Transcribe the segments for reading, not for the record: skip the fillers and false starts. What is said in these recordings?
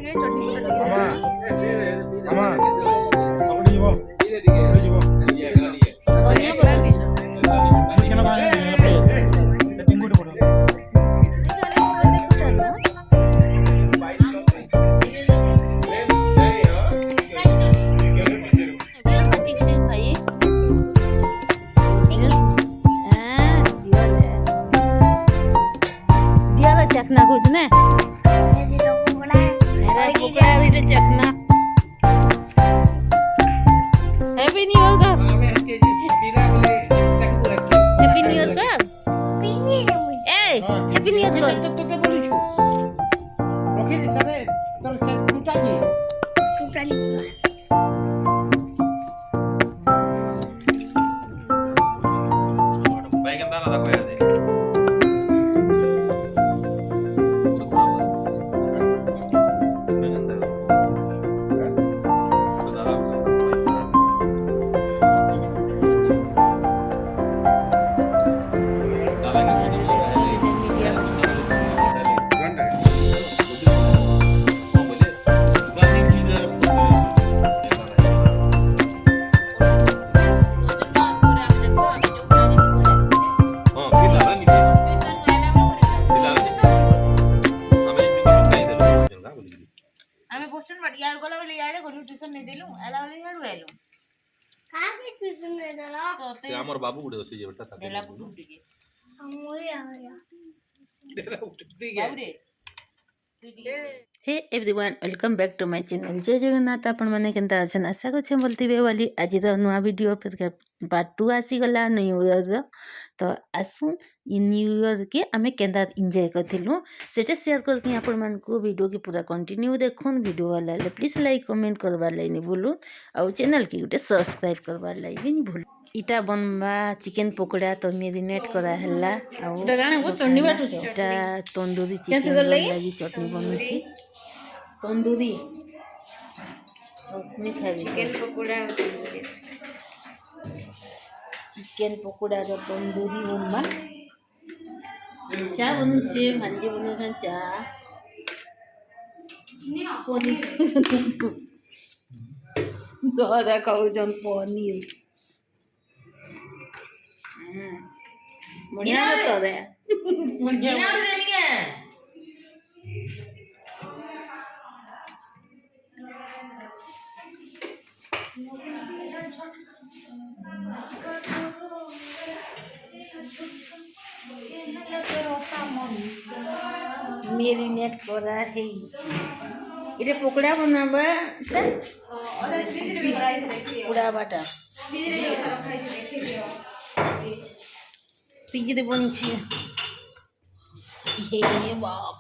ଟିକେ ଚଟଣି ପତ୍ର ଟିକେ ମାମା ଆପଣ ଯିବ ଯିବ ଧନିଆ ପତ୍ର ଦେଇଛ କେନ କଣ ସେଟିଂ କୋଠି ପଡିବ चखना कुछ ने चखना हैप्पी न्यू ईयर कर हैप्पी न्यू ईयर कर ए हैप्पी न्यू ईयर कर ଆମର ବାବୁ ଗୁଡେ ଅଛି ଯେ ବେଟା ଦେଲା ପୁଟୁ ଟିକେ hey everyone welcome back to my channel जय जगन्नाथ आपण मैंने केनता अछन आशा करछे बोलथिबे वाली आज तो नुआ वीडियो फिर पार्ट 2 आसी गला न्यू ईयर तो आसु इ न्यू ईयर के आमे केनता एंजॉय करथिलु सेटा शेयर करथि आपण मन को वीडियो के पूरा कंटिन्यू देखुन वीडियो वाला प्लीज लाइक कमेंट करबार लाई नि भूलु और चैनल के गुटे सब्सक्राइब करबार लाई भी नि भूलु इटा बनबा चिकन पकोड़ा तो मेरिनेट करा हल्ला इटा तंदूरी चिकन लगी चटनी बनुची तंदूरी चटनी खाबी चिकन पकोड़ा रो तंदूरी बनबा चा बनुचे भांजी बनुछन चा पनीर दादा खाउछन पनीर बढ़िया बता दे बढ़िया देंगे मेरिनेट करा है इटे पकोड़ा बनाबा पकोड़ा बाटा फ्रिज दे बनी छे हे बाप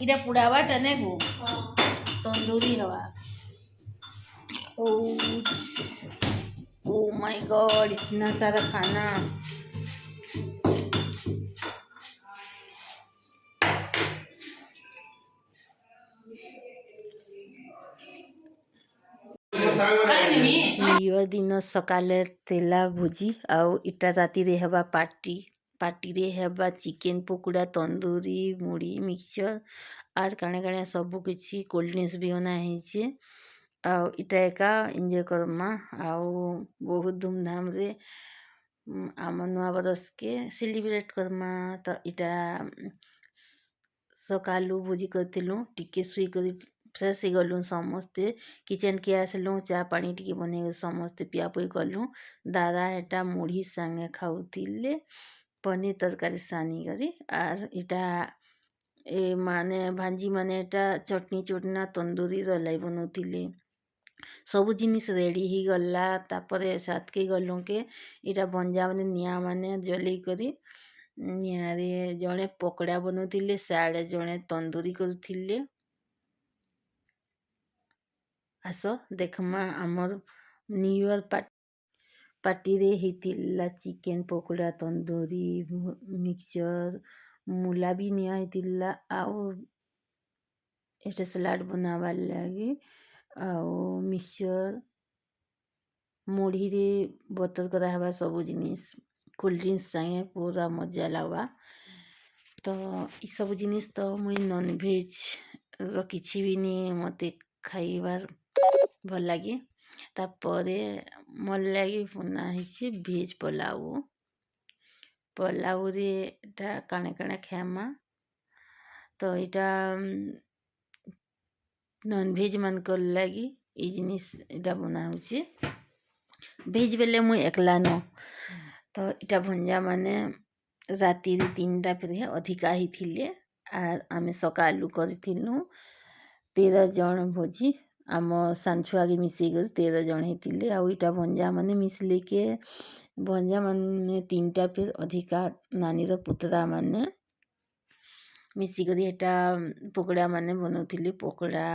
इटा पुड़ा बाटा ने गो तंदूरी हवा ओ माय गॉड इतना सारा खाना न्यू दिन सकाले तेला भुजी आउ इटा राति रे हेबा पार्टी रे हेबा चिकन पकोड़ा तंदूरी मुड़ी मिक्सचर आर काणे काणे सब किछि कोल्ड ड्रिंक्स भी बना है आउ इटा एका एंजॉय करमा आउ बहुत धूमधाम रे आम नुआ बरस के सेलिब्रेट करमा तो इटा सकालू भोजी करथिलु टिके सुई करी फ्रेश हो गलु समस्ते किचन के आसलु चा पानी टिके बने समस्ते पिया पुई कलु दादा एटा मुढ़ी संगे खाउथिले पनीर तरकारी सानी करी आर इटा ए माने भांजी माने एटा चटनी चटना तंदूरी रलाई बनौथिले सब जिनिस रेडी ही गला तापरे सात के गलु के इटा बंजा माने निया माने जली करी निया रे जणे पकोड़ा बनौथिले साडे जणे तंदूरी करुथिले आस देखमा आमर न्यू ईयर पार्टी रे हेतिला चिकन पकोड़ा तंदूरी मिक्सचर मूला भी निया हेतिला आउ एटा सलाड बनावा लगी आउ मिक्सचर मुढ़ी रे बतर करा हवा सब जिनिस कोल्ड ड्रिंक्स संगे पूरा मजा लगवा तो ई सब जिनिस तो मुई नॉन भेज କିଛି ବି ନି ମୋତେ ଖାଇବାର୍ ଭଲ ଲାଗେ। ତାପରେ ମୋର୍ ଲାଗି ବନା ହେଇଛି ଭେଜ୍ ପଲାଉ। ପଲାଉରେ ଏଟା କାଣା କାଣା ଖାଏମା ତ ଏଇଟା ନନ୍ଭେଜ୍ ମାନକର୍ ଲାଗି ଇ ଜିନିଷ୍ ଏଇଟା ବନା ହଉଛେ। ଭେଜ୍ ବେଲେ ମୁଇଁ ଏକଲା ନ ତ ଇଟା ଭଞ୍ଜା ମାନେ ରାତିରେ 3ଟା ଫିରିଆ ଅଧିକା ହେଇଥିଲେ ଆର୍ ଆମେ ସକାଲୁ କରିଥିଲୁ 13 ଜଣ ଭୋଜି ଆମ ସାନ୍ ଛୁଆକେ ମିଶେଇକରି 13 ଜଣ ହେଇଥିଲେ। ଆଉ ଇଟା ଭଞ୍ଜା ମାନେ ମିଶିଲେକେ ଭଞ୍ଜା ମାନେ 3ଟା ଫିର୍ ଅଧିକା ନାନୀର ପୁତୁରା ମାନେ ମିଶିକରି ହେଟା ପକୋଡ଼ା ମାନେ ବନଉଥିଲେ। ପକୋଡ଼ା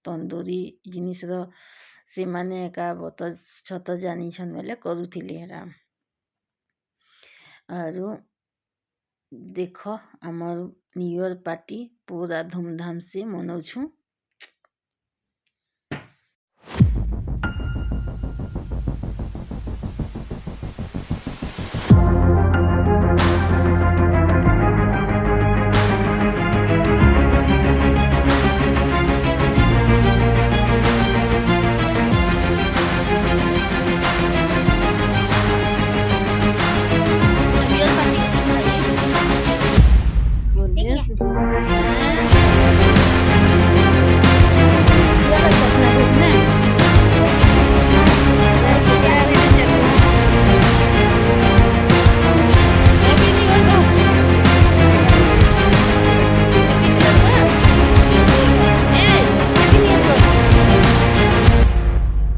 ତନ୍ଦୁରୀ ଜିନିଷ୍ର ସେମାନେ ଏକା ବତ ଛତ ଜାନିଛନ୍ ବେଲେ କରୁଥିଲେ ହେଟା। ଆରୁ ଦେଖ ଆମର୍ ନ୍ୟୁ ଇୟର୍ ପାର୍ଟି ପୁରା ଧୁମଧାମ୍ ସେ ମନଉଛୁଁ।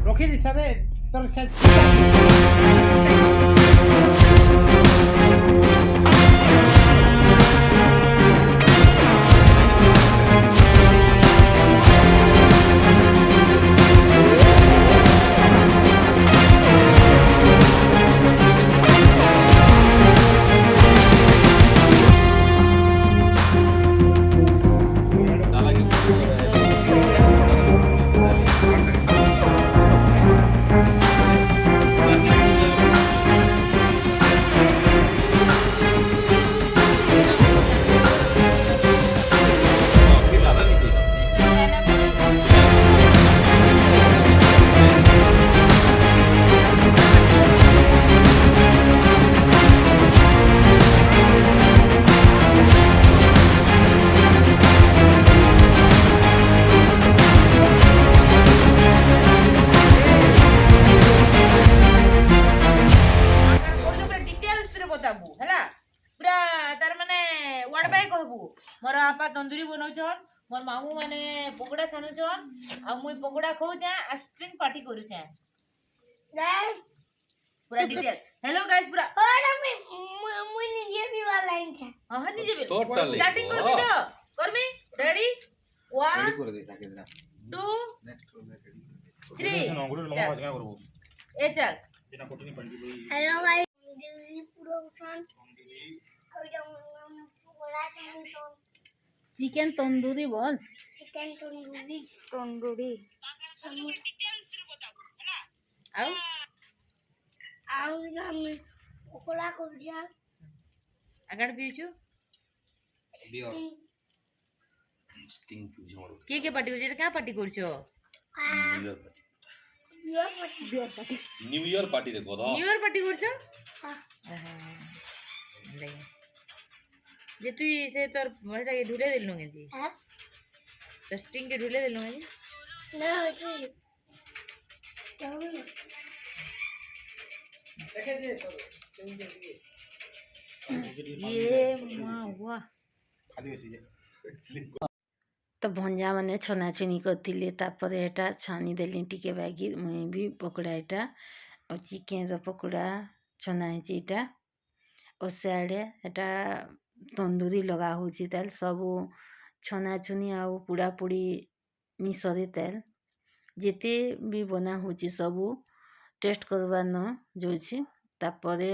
ରଖିଛି ସାରେ ତୋର मोर आपा तंदूरी बनौछन मोर मामू माने पकोड़ा छानुछन आ मुई पकोड़ा खाऊछे आ स्ट्रिंग पार्टी करूछे पूरा डिटेल हेलो गाइस पूरा और मुई निजे भी वाला है हां हां निजे भी स्टार्टिंग कर वीडियो कर मी रेडी 1 कर दे ताके 2 3 ए चल हेलो गाइस पूरा उठान चिकन तंदूरी बोल। चिकन तंदूरी तंदूरी आओ आओ हम पकोड़ा करजा अगड़ पीछू बियर स्टिंग पूछो के पार्टी होजे क्या पार्टी करछो न्यू ईयर पार्टी देखो तो न्यू ईयर पार्टी करछो हां जे तू से तोर मोटा के ढुले देलनु केजी हां तो स्टिंग के ढुले देलनु केजी ना होसी देखे दे तो ये मां वाह तो भंजा मैंने छनाछुनी करथिले तापर एटा छानी देली टिके बागी मुई भी पकोड़ा एटा और चिकन पकोड़ा छना है एटा और सियाड़े एटा तंदूरी लगा होची तेल सब छनाछुनी आउ पुड़ा पुड़ी निसरे तेल जेते भी बना होची सब टेस्ट करवा न जोची तापरे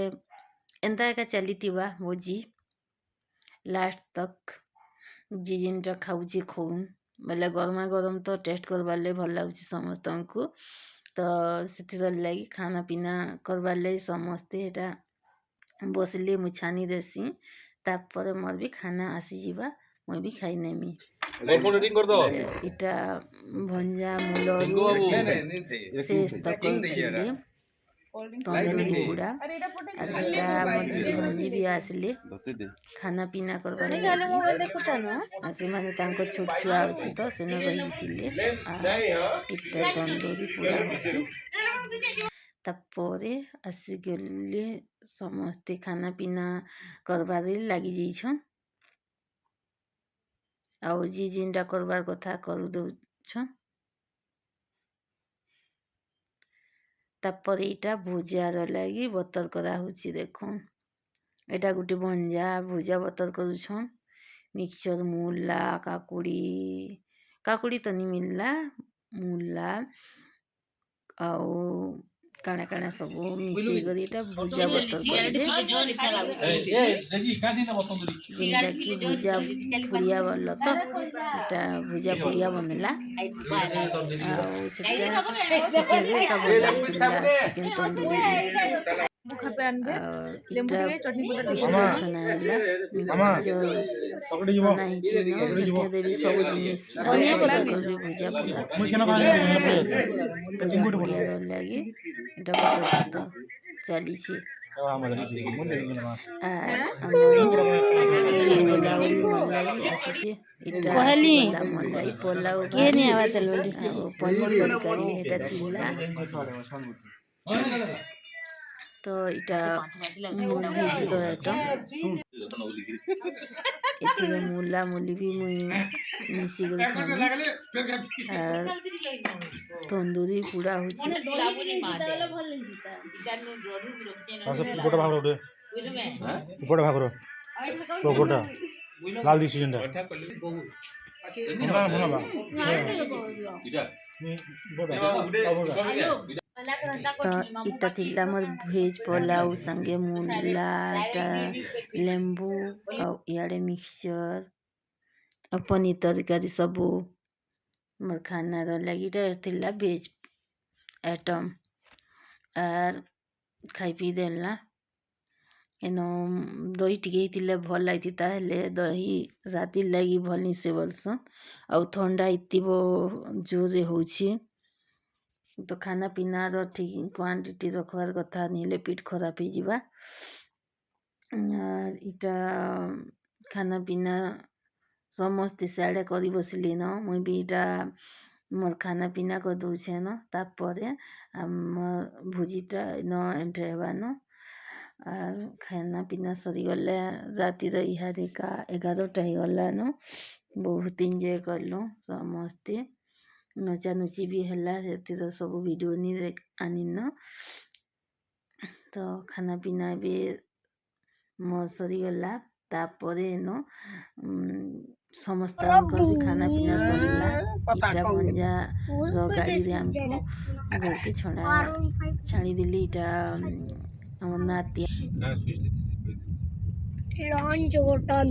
एंता एका चलीथिबा भोजी लास्ट तक जी जिनटा खाऊची खाऊन बेले गरमा गरम तो टेस्ट करवार लगे भल लगुच समस्त को तो से लगी खाना पीना करवार लगे समस्ते एटा बसले मुई छानी देसी तापर मोर भी खाना आसीजा मुई भी खाई नेमी। ফোন রিং কর দাও এটা ଭଞ୍ଜା ମୂଳରୁ ରିଙ୍ଗୁ ବାବୁ ଶେଷ ତକ ଥିଲେ ତନ୍ଦୁରୀ ବୁଡ଼ା ଆର୍ ଏଟା ମଝିରେ ଭାଞ୍ଜି ବି ଆସିଲେ ଖାନା ପିନା କରବାର୍ ଆଉ ସେମାନେ ତାଙ୍କ ଛୋଟ ଛୁଆ ଅଛି ତ ସେନ ରହିଥିଲେ ଇଟା ତନ୍ଦୁରୀ ପୁରା ଅଛି ତାପରେ ଆସିଗଲେ ସମସ୍ତେ ଖାନା ପିନା କରବାରେ ଲାଗି ଯାଇଛନ୍ ଆଉ ଯେ ଯେନ୍ଟା କରବାର୍ କଥା କରିଦଉଛନ୍ ତାପରେ ଏଇଟା ଭୁଜାର ଲାଗି ବତର କରାହଉଛି ଦେଖୁନ୍ ଏଇଟା ଗୋଟେ ଭଞ୍ଜା ଭୁଜା ବତର କରୁଛନ୍ ମିକ୍ସଚର ମୂଲା କାକୁଡ଼ି ତ ନି ମିଲଲା ମୂଲା ଆଉ କାଣା କାଣା ସବୁ ମିଶେଇ କରି ଏଇଟା ଭୁଜା ବତର କରିବେ ଯେନ୍ଟା କି ଭୁଜା ପୁଡ଼ିଆ ବୋଲ ତ ସେଟା ଭୁଜା ପୁଡ଼ିଆ ବନେଲା ଆଉ ସେଟା ଚିକେନ୍ରେ ଏକା ଭଲ ଲାଗିଥିଲା ଚିକେନ୍ ତନ୍ଦୁରୀ ଇଟା ମିକ୍ସଚର ଛନା ହେଲା ଛନା ହେଇଛି ନ ଏଥିରେ ଦେବି ସବୁ ଜିନିଷ ଧନିଆ ପତ୍ର କରିବି ଭୁଜା ପୁଡ଼ିଆର ଲାଗି ଏଟା ବତର ଚାଲିଛି ଆମର ମଲାଇ ଆସୁଛି ଏଟା ମଲାଇ ପଲାଉ ଆଉ ପନିର ତରକାରୀ ଏଟା ଥିଲା ତ ଏଟା ଭେଜିର ଆଇଟମ୍ ଏଥିରେ ମୂଲା ମୁଲି ବି ମୁଇଁ ମିଶିକରି ଖାଇଲି ଆର୍ ତନ୍ଦୁରୀ ପୁରା ହଉଛି লাল দিছি যেটা ତ ଇଟା ଥିଲା ମୋର ଭେଜ ପଲାଉ ସାଙ୍ଗେ ମୂଲା ଲେମ୍ବୁ ଆଉ ଇଆଡ଼େ ମିକ୍ସଚର ଆଉ ପନିର ତରକାରୀ ସବୁ ମୋର ଖାନାର ଲାଗି ଏଟା ଥିଲା ଭେଜ ଆଇଟମ୍ ଆର୍ ଖାଇ ପିଇ ଦେଲା ଏନ ଦହି ଟିକେ ହେଇଥିଲେ ଭଲ ଲାଗିଥିତା ହେଲେ ଦହି ରାତିର୍ ଲାଗି ଭଲ ନିସେ ବୋଲସନ୍ ଆଉ ଥଣ୍ଡା ହେଇଥିବ ଜୋରରେ ହଉଛି ତ ଖାନା ପିନାର ଠିକ୍ କ୍ୱାଣ୍ଟିଟି ରଖବାର୍ କଥା ନହେଲେ ପେଟ ଖରାପ ହେଇଯିବା ଇଟା ଖାନା ପିନା ସମସ୍ତେ ସିଆଡ଼େ କରି ବସିଲେ ନ ମୁଇଁ ବି ଇଟା ମୋର୍ ଖାନା ପିନା କରିଦଉଛେ ନ ତାପରେ ଆମର୍ ଭୋଜିଟା ନ ଏଣ୍ଟ୍ରି ହେବା ନ ଆର୍ ଖାନା ପିନା ସରିଗଲେ ରାତିର ଇହାଦେକା 11ଟା ହେଇଗଲାନ ବହୁତ ଏନ୍ଜୟ କଲୁ ସମସ୍ତେ ନଚାନୁଚି ବି ହେଲା ସେଥିର ସବୁ ଭିଡ଼ିଓ ନି ଆନିନ ତ ଖାନା ପିନା ଏବେ ମୋ ସରିଗଲା ତାପରେ ନ ସମସ୍ତଙ୍କର ବି ଖାନା ପିନା ସରିଲା ଇଟା ଭଞ୍ଜାର ଗାଡ଼ିରେ ଆମକୁ ଘରକେ ଛାଡ଼ିଦେଲି ଇଟା আমার নাতি লঞ্চ বটন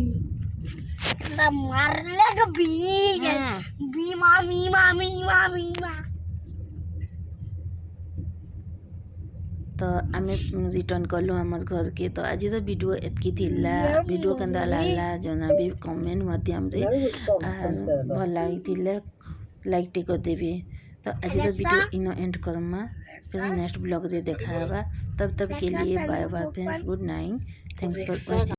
না মারলে তো বিমা মিমা মিমা মিমা तो आम रिटर्न कलु आम घर के तो आज तो वीडियो एतकी थिला वीडियो केंदा लागला जना भी कमेंट माध्यम रे भल लगी लाइक टे कर देबे तो आज तो वीडियो इनो एंड करमा फिर नेक्स्ट ब्लॉग रे देखा तब के लिए bye bye friends good night thanks for watching.